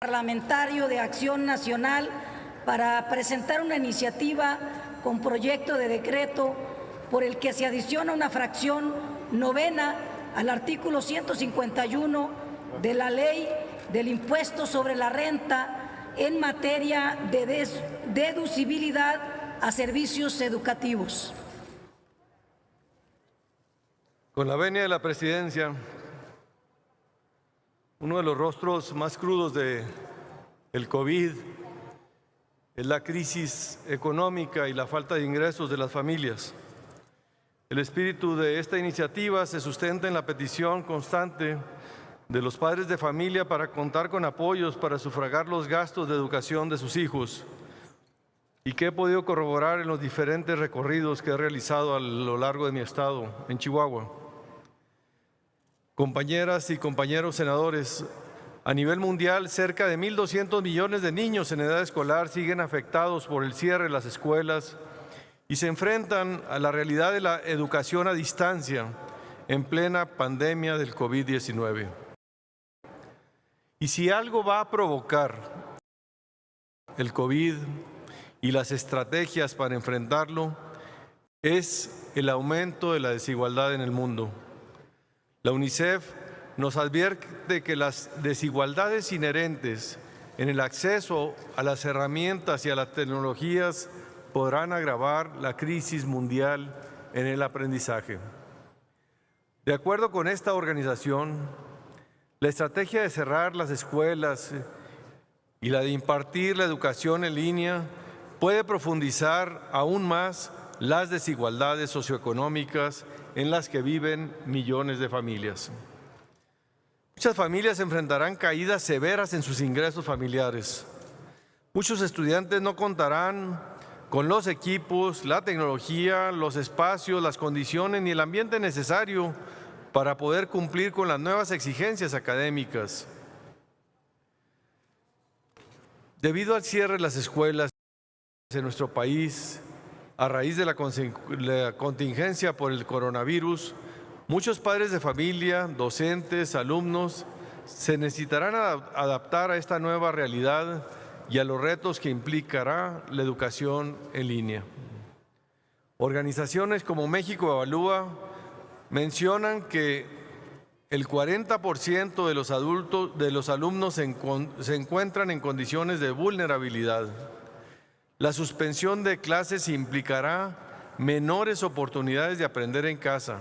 Parlamentario de Acción Nacional para presentar una iniciativa con proyecto de decreto por el que se adiciona una fracción novena al artículo 151 de la Ley del Impuesto sobre la Renta en materia de deducibilidad a servicios educativos. Con la venia de la presidencia, uno de los rostros más crudos del COVID es la crisis económica y la falta de ingresos de las familias. El espíritu de esta iniciativa se sustenta en la petición constante de los padres de familia para contar con apoyos para sufragar los gastos de educación de sus hijos y que he podido corroborar en los diferentes recorridos que he realizado a lo largo de mi estado, en Chihuahua. Compañeras y compañeros senadores, a nivel mundial, cerca de 1.200 millones de niños en edad escolar siguen afectados por el cierre de las escuelas y se enfrentan a la realidad de la educación a distancia en plena pandemia del COVID-19. Y si algo va a provocar el COVID y las estrategias para enfrentarlo, es el aumento de la desigualdad en el mundo. La UNICEF nos advierte que las desigualdades inherentes en el acceso a las herramientas y a las tecnologías podrán agravar la crisis mundial en el aprendizaje. De acuerdo con esta organización, la estrategia de cerrar las escuelas y la de impartir la educación en línea puede profundizar aún más las desigualdades socioeconómicas en las que viven millones de familias. Muchas familias enfrentarán caídas severas en sus ingresos familiares. Muchos estudiantes no contarán con los equipos, la tecnología, los espacios, las condiciones ni el ambiente necesario para poder cumplir con las nuevas exigencias académicas. Debido al cierre de las escuelas en nuestro país, a raíz de la contingencia por el coronavirus, muchos padres de familia, docentes, alumnos, se necesitarán adaptar a esta nueva realidad y a los retos que implicará la educación en línea. Organizaciones como México Evalúa mencionan que el 40% de los alumnos se encuentran en condiciones de vulnerabilidad. La suspensión de clases implicará menores oportunidades de aprender en casa,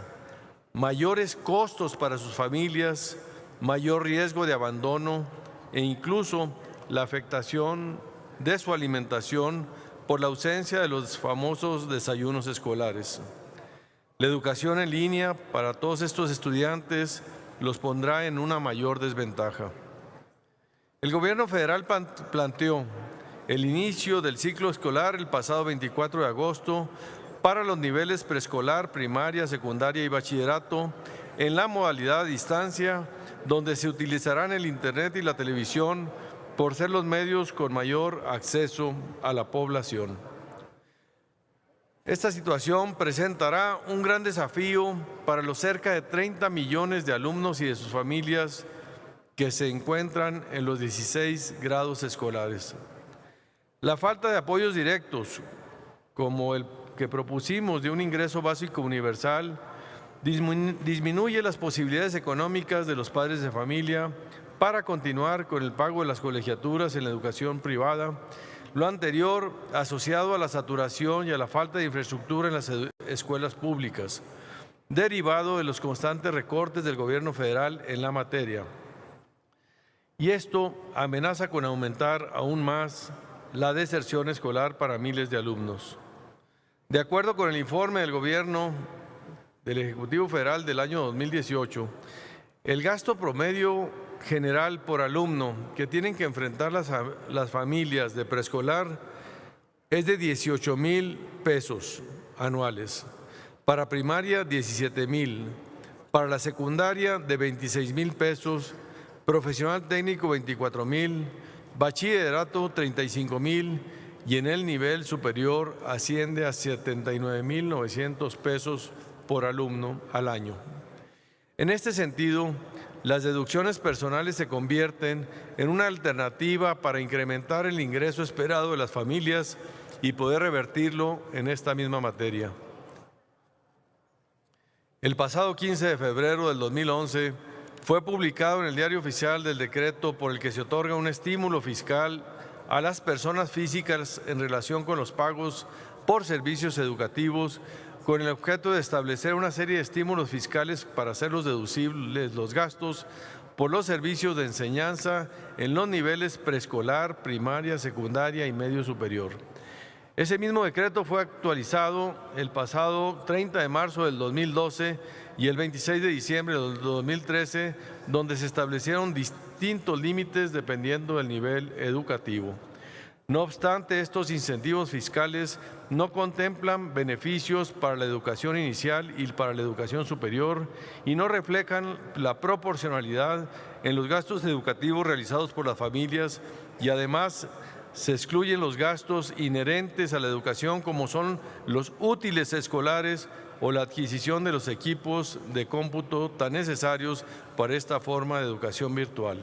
mayores costos para sus familias, mayor riesgo de abandono e incluso la afectación de su alimentación por la ausencia de los famosos desayunos escolares. La educación en línea para todos estos estudiantes los pondrá en una mayor desventaja. El gobierno federal planteó el inicio del ciclo escolar el pasado 24 de agosto para los niveles preescolar, primaria, secundaria y bachillerato en la modalidad a distancia, donde se utilizarán el Internet y la televisión por ser los medios con mayor acceso a la población. Esta situación presentará un gran desafío para los cerca de 30 millones de alumnos y de sus familias que se encuentran en los 16 grados escolares. La falta de apoyos directos, como el que propusimos de un ingreso básico universal, disminuye las posibilidades económicas de los padres de familia para continuar con el pago de las colegiaturas en la educación privada, lo anterior asociado a la saturación y a la falta de infraestructura en las escuelas públicas, derivado de los constantes recortes del gobierno federal en la materia. Y esto amenaza con aumentar aún más la deserción escolar para miles de alumnos. De acuerdo con el informe del Gobierno del Ejecutivo Federal del año 2018, el gasto promedio general por alumno que tienen que enfrentar las familias de preescolar es de 18,000 pesos anuales, para primaria 17,000, para la secundaria de 26,000 pesos, profesional técnico 24,000, bachillerato 35,000 y en el nivel superior asciende a 79,900 pesos por alumno al año. En este sentido, las deducciones personales se convierten en una alternativa para incrementar el ingreso esperado de las familias y poder revertirlo en esta misma materia. El pasado 15 de febrero del 2011 fue publicado en el Diario Oficial del decreto por el que se otorga un estímulo fiscal a las personas físicas en relación con los pagos por servicios educativos, con el objeto de establecer una serie de estímulos fiscales para hacerlos deducibles los gastos por los servicios de enseñanza en los niveles preescolar, primaria, secundaria y medio superior. Ese mismo decreto fue actualizado el pasado 30 de marzo del 2012 y el 26 de diciembre del 2013, donde se establecieron distintos límites dependiendo del nivel educativo. No obstante, estos incentivos fiscales no contemplan beneficios para la educación inicial y para la educación superior y no reflejan la proporcionalidad en los gastos educativos realizados por las familias, y además se excluyen los gastos inherentes a la educación, como son los útiles escolares o la adquisición de los equipos de cómputo tan necesarios para esta forma de educación virtual.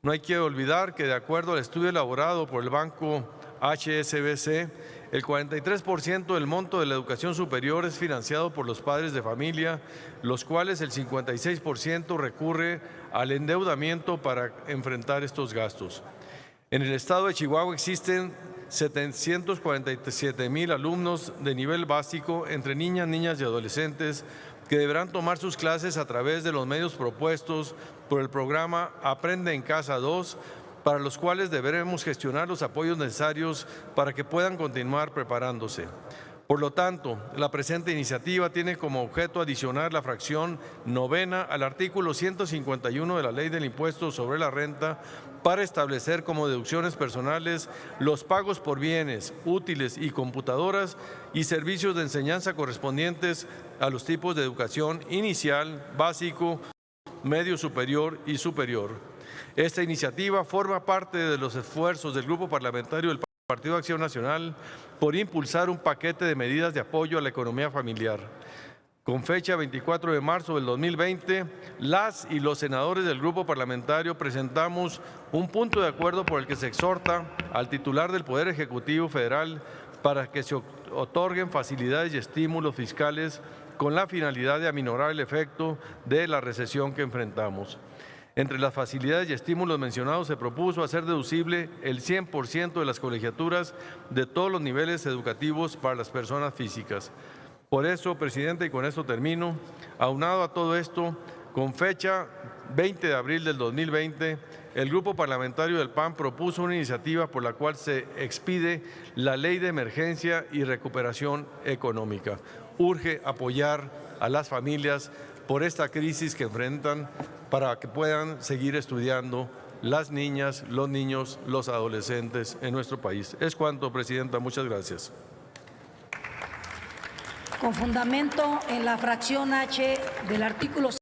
No hay que olvidar que, de acuerdo al estudio elaborado por el banco HSBC, el 43% del monto de la educación superior es financiado por los padres de familia, los cuales el 56% recurre al endeudamiento para enfrentar estos gastos. En el estado de Chihuahua existen 747,000 alumnos de nivel básico entre niñas y adolescentes que deberán tomar sus clases a través de los medios propuestos por el programa Aprende en Casa 2, para los cuales deberemos gestionar los apoyos necesarios para que puedan continuar preparándose. Por lo tanto, la presente iniciativa tiene como objeto adicionar la fracción novena al artículo 151 de la Ley del Impuesto sobre la Renta para establecer como deducciones personales los pagos por bienes, útiles y computadoras y servicios de enseñanza correspondientes a los tipos de educación inicial, básico, medio superior y superior. Esta iniciativa forma parte de los esfuerzos del Grupo Parlamentario del Partido Acción Nacional por impulsar un paquete de medidas de apoyo a la economía familiar. Con fecha 24 de marzo del 2020, las y los senadores del grupo parlamentario presentamos un punto de acuerdo por el que se exhorta al titular del Poder Ejecutivo Federal para que se otorguen facilidades y estímulos fiscales con la finalidad de aminorar el efecto de la recesión que enfrentamos. Entre las facilidades y estímulos mencionados se propuso hacer deducible el 100% de las colegiaturas de todos los niveles educativos para las personas físicas. Por eso, presidente, y con esto termino, aunado a todo esto, con fecha 20 de abril del 2020, el Grupo Parlamentario del PAN propuso una iniciativa por la cual se expide la Ley de Emergencia y Recuperación Económica. Urge apoyar a las familias por esta crisis que enfrentan para que puedan seguir estudiando las niñas, los niños, los adolescentes en nuestro país. Es cuanto, presidenta. Muchas gracias. Con fundamento en la fracción H del artículo